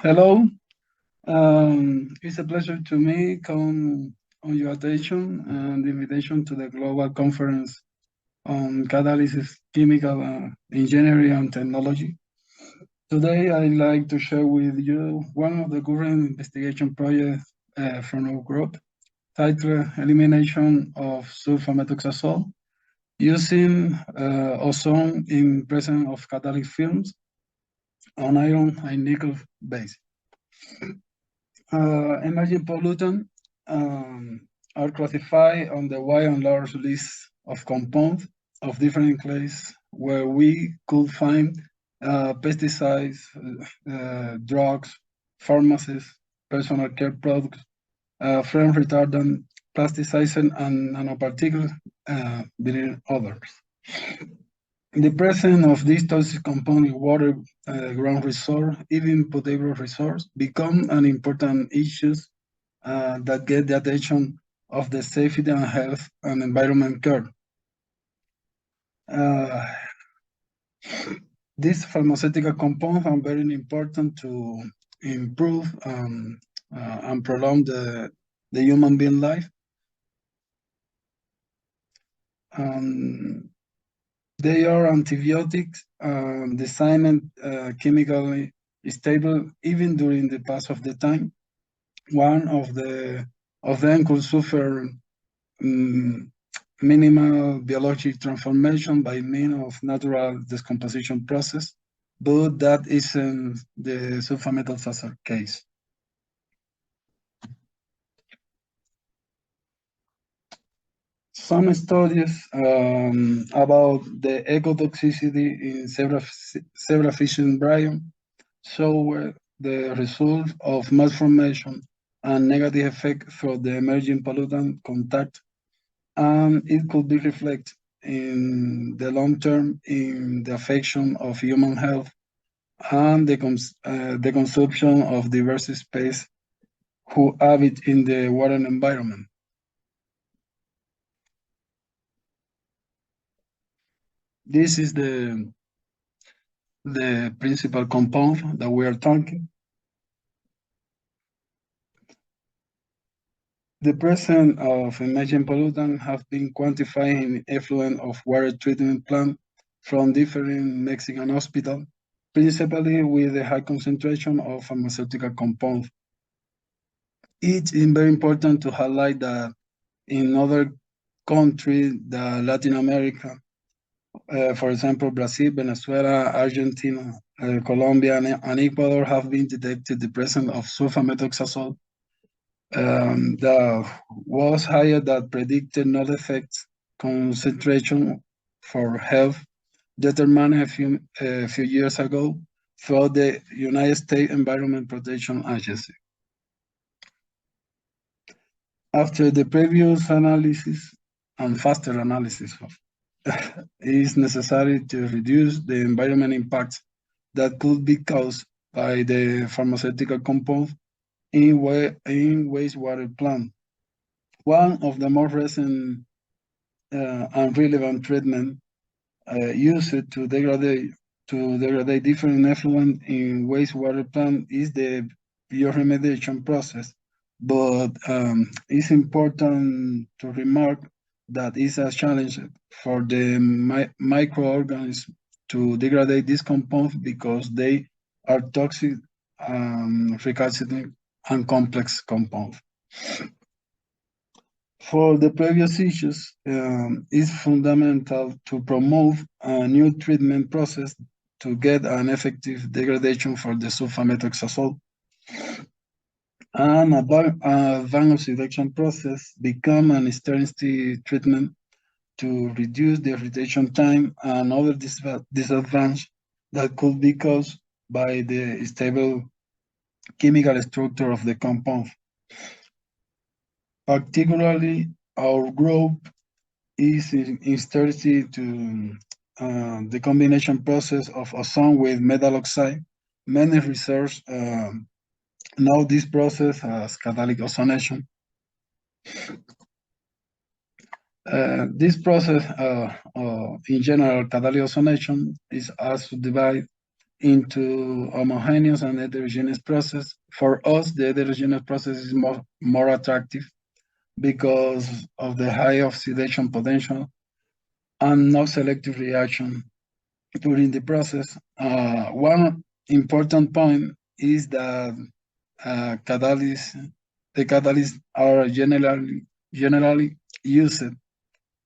Hello, it's a pleasure to me come on your attention and the invitation to the Global Conference on Catalysis, Chemical Engineering and Technology. Today, I'd like to share with you one of the current investigation projects from our group, titled Elimination of Sulfamethoxazole using ozone in presence of catalytic films on iron and nickel base. Emerging pollutants are classified on the wide and large list of compounds of different clays where we could find pesticides, drugs, pharmacies, personal care products, flame retardant, plasticizing, and nanoparticles, between others. The presence of these toxic compounds in water, ground resource, even potable resource, become an important issue that get the attention of the safety and health and environment care. These pharmaceutical compounds are very important to improve and prolong the human being life. They are antibiotics designed chemically stable even during the pass of the time. One of them could suffer minimal biologic transformation by means of natural decomposition process, but that isn't the sulfamethoxazole case. Some studies about the ecotoxicity in zebrafish embryo show the result of malformation and negative effect for the emerging pollutant contact, and it could be reflected in the long term in the affection of human health and the consumption of diverse species who habit in the water environment. This is the principal compound that we are talking. The presence of emerging pollutants have been quantified in effluent of water treatment plant from different Mexican hospitals, principally with a high concentration of pharmaceutical compounds. It is very important to highlight that in other countries, Latin America, for example, Brazil, Venezuela, Argentina, Colombia, and Ecuador have been detected the presence of sulfamethoxazole that was higher than predicted not effects concentration for health determined a few years ago for the United States Environment Protection Agency. After the previous analysis and faster analysis, it is necessary to reduce the environment impacts that could be caused by the pharmaceutical compounds in wastewater plant. One of the more recent and relevant treatment used to degrade different effluent in wastewater plant is the bioremediation process. But it's important to remark that it's a challenge for the microorganisms to degrade these compounds because they are toxic, recalcitrant, and complex compounds. For the previous issues, it's fundamental to promote a new treatment process to get an effective degradation for the sulfamethoxazole. An advanced oxidation process become an externity treatment to reduce the oxidation time and other disadvantages that could be caused by the stable chemical structure of the compound. Particularly, our group is interested to the combination process of ozone with metal oxide. Many research know this process as catalytic ozonation. This process, in general, catalytic ozonation is also divided into homogeneous and heterogeneous process. For us, the heterogeneous process is more attractive because of the high oxidation potential and no selective reaction during the process. One important point is that the catalysts are generally used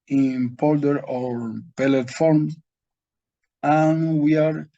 in powder or pellet forms, and we are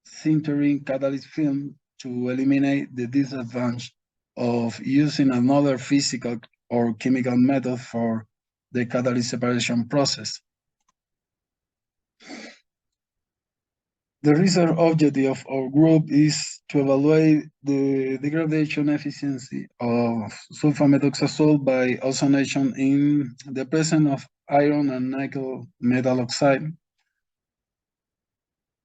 sintering catalyst film to eliminate the disadvantage of using another physical or chemical method for the catalyst separation process. The research objective of our group is to evaluate the degradation efficiency of sulfamethoxazole by ozonation in the presence of iron and nickel metal oxide,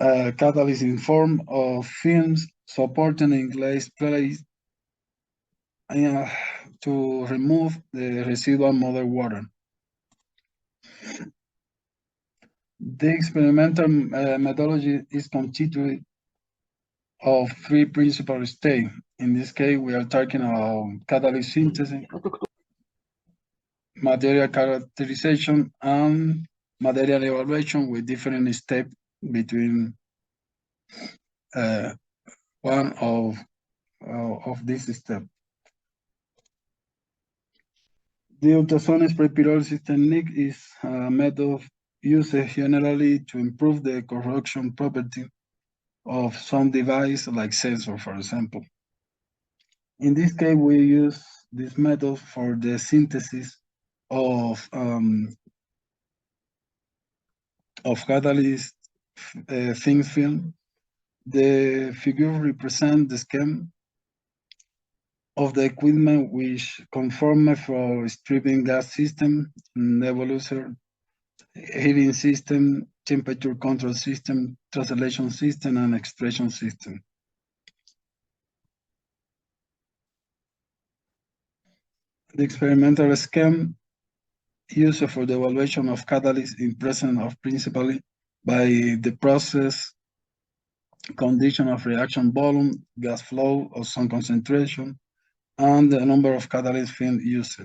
catalyst in form of films supporting in glaze plate to remove the residual mother water. The experimental methodology is constituted of three principal stages. In this case, we are talking about catalyst synthesis, material characterization, and material evaluation with different steps between one of these steps. The ultrasonic spray pyrolysis technique is a method used generally to improve the corrosion property of some device like sensor, for example. In this case, we use this method for the synthesis of catalyst thin film. The figure represents the scheme of the equipment which conform for stripping gas system, nebulizer, heating system, temperature control system, translation system, and extraction system. The experimental scheme used for the evaluation of catalysts in presence of principally by the process, condition of reaction volume, gas flow, ozone concentration, and the number of catalyst films used.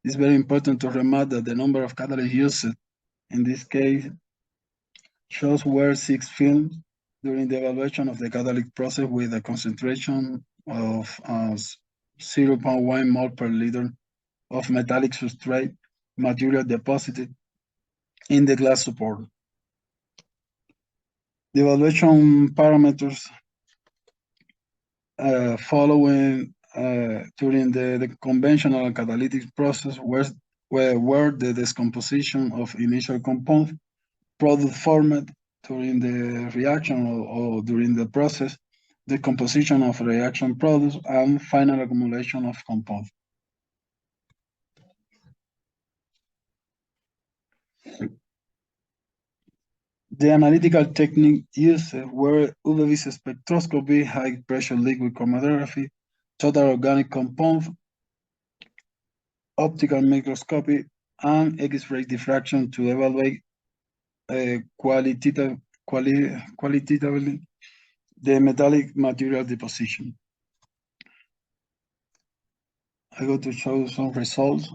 It's very important to remark that the number of catalysts used in this case shows were 6 films during the evaluation of the catalytic process with a concentration of 0.1 mole per liter of metallic substrate material deposited in the glass support. The evaluation parameters following during the conventional catalytic process were the decomposition of initial compound, product formed during the reaction or during the process, the composition of reaction products, and final accumulation of compound. The analytical technique used were UV spectroscopy, high pressure liquid chromatography, total organic compound, optical microscopy, and X-ray diffraction to evaluate qualitatively the metallic material deposition. I'm going to show some results.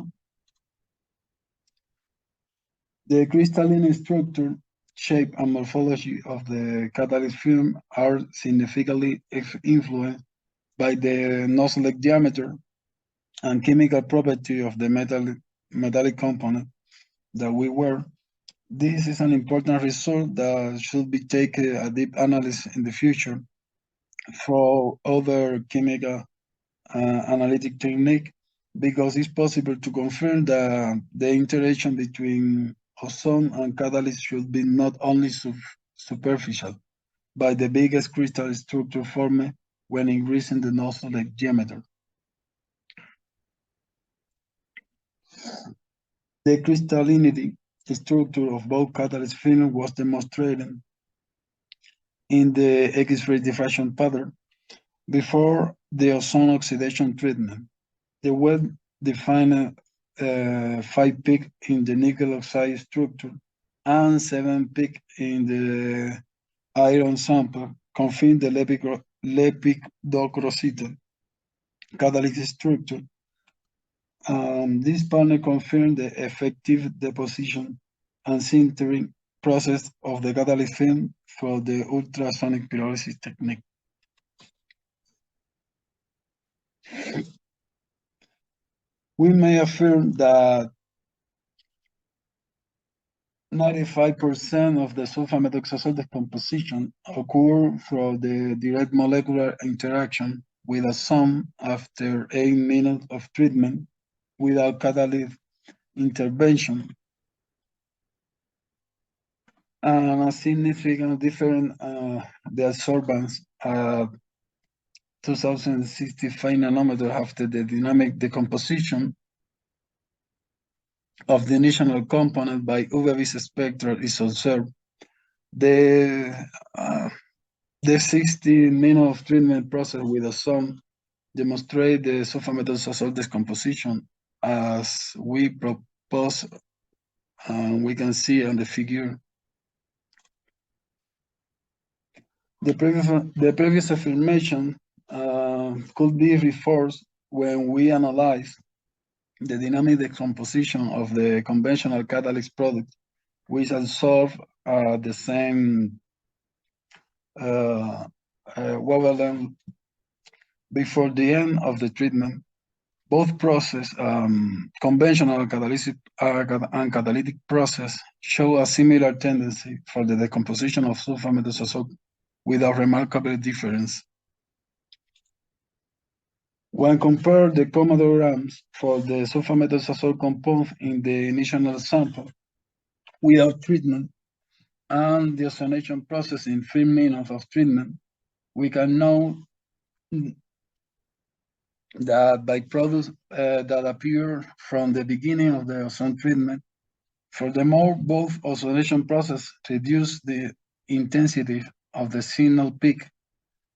The crystalline structure, shape, and morphology of the catalyst film are significantly influenced by the nozzle diameter and chemical property of the metallic component that we wear. This is an important result that should be taken a deep analysis in the future for other chemical analytic technique, because it's possible to confirm that the interaction between ozone and catalyst should be not only superficial, but the biggest crystal structure formed when increasing the nozzle diameter. The crystallinity structure of both catalyst film was demonstrated in the X-ray diffraction pattern before the ozone oxidation treatment. The well-defined 5 peak in the nickel oxide structure and 7 peak in the iron sample confirmed the lepidocrosite catalytic structure. This partner confirmed the effective deposition and sintering process of the catalyst film for the ultrasonic pyrolysis technique. We may affirm that 95% of the sulfamethoxazole decomposition occur through the direct molecular interaction with a sum after 8 minutes of treatment without catalytic intervention. And a significant difference, the absorbance at 2065 nanometers after the dynamic decomposition of the initial component by UV spectral is observed. The 60 minutes of treatment process with a sum demonstrate the sulfamethoxazole decomposition as we propose, we can see on the figure. The previous affirmation could be reinforced when we analyze the dynamic decomposition of the conventional catalyst product, which absorb the same wavelength before the end of the treatment. Both process, conventional catalytic and catalytic process, show a similar tendency for the decomposition of sulfamethoxazole without remarkable difference. When compared the chromatograms for the sulfamethoxazole compound in the initial sample without treatment and the ozonation process in 3 minutes of treatment, we can know that byproducts that appear from the beginning of the ozone treatment. Furthermore, both ozonation process reduce the intensity of the signal peak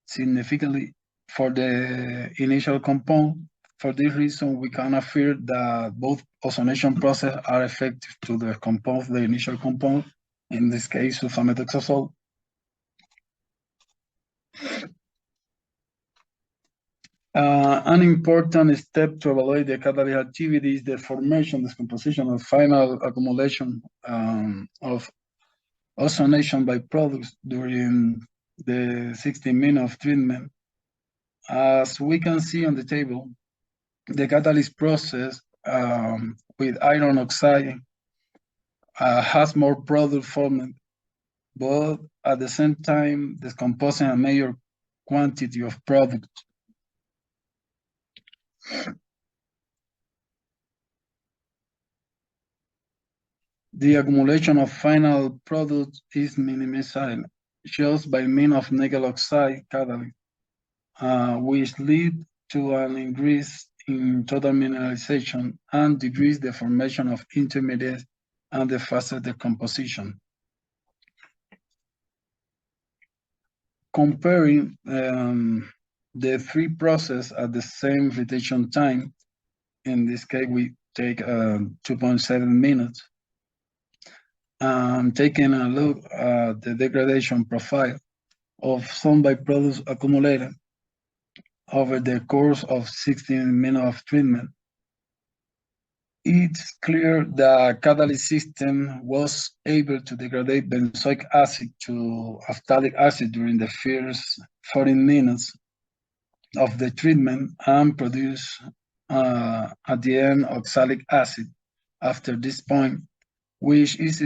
significantly for the initial compound. For this reason, we can affirm that both ozonation process are effective to decompose the initial compound, in this case, sulfamethoxazole. An important step to evaluate the catalytic activity is the formation, decomposition, and final accumulation of ozonation byproducts during the 60 minutes of treatment. As we can see on the table, the catalyst process with iron oxide has more product formed, but at the same time discomposing a major quantity of product. The accumulation of final product is minimized just by means of nickel oxide catalyst, which lead to an increase in total mineralization and decrease the formation of intermediates and the faster decomposition. Comparing the 3 processes at the same rotation time, in this case we take 2.7 minutes, taking a look at the degradation profile of some byproducts accumulated over the course of 16 minutes of treatment, it's clear the catalyst system was able to degrade benzoic acid to phthalate acid during the first 40 minutes of the treatment and produce at the end oxalic acid after this point, which is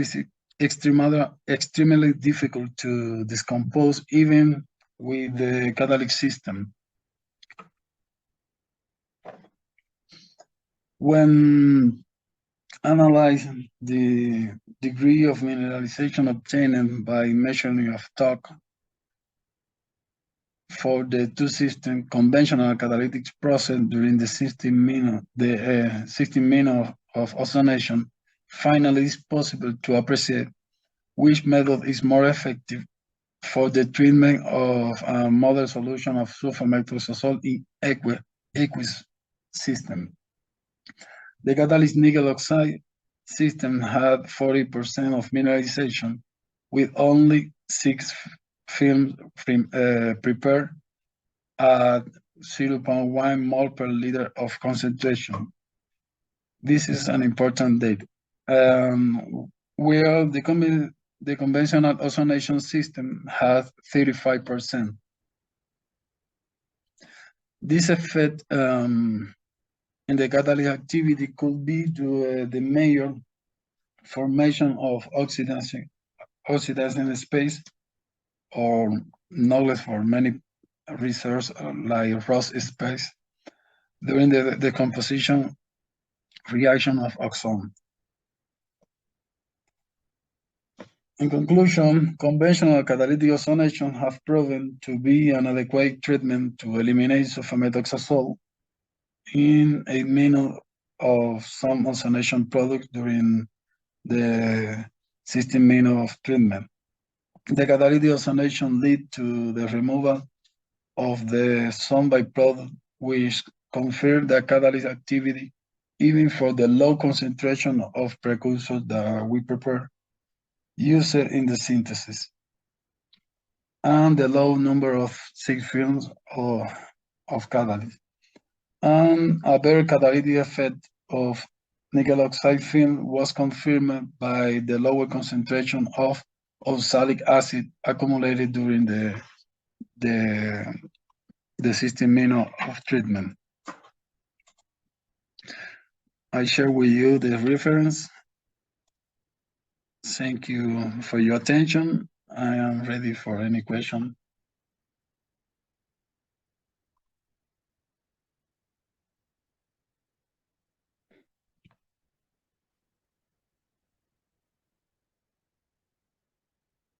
extremely difficult to decompose even with the catalytic system. When analyzing the degree of mineralization obtained by measuring of TiO2 for the 2 system conventional catalytic process during the 16 minutes of ozonation, finally it's possible to appreciate which method is more effective for the treatment of a model solution of sulfamethoxazole in aqueous system. The catalyst nickel oxide system had 40% of mineralization with only 6 film prepared at 0.1 mole per liter of concentration. This is an important date. Where the conventional ozonation system has 35%. This effect in the catalytic activity could be due to the major formation of oxidizing space, or knowledge for many research like rust space during the decomposition reaction of ozone. In conclusion, conventional catalytic ozonation have proven to be an adequate treatment to eliminate sulfamethoxazole in 8 minutes of some ozonation products during the 16 minutes of treatment. The catalytic ozonation lead to the removal of the some byproduct, which confer the catalyst activity even for the low concentration of precursors that we prepare used in the synthesis, and the low number of 6 films of catalyst. And a better catalytic effect of nickel oxide film was confirmed by the lower concentration of oxalic acid accumulated during the 16 minutes of treatment. I share with you the reference. Thank you for your attention. I am ready for any question.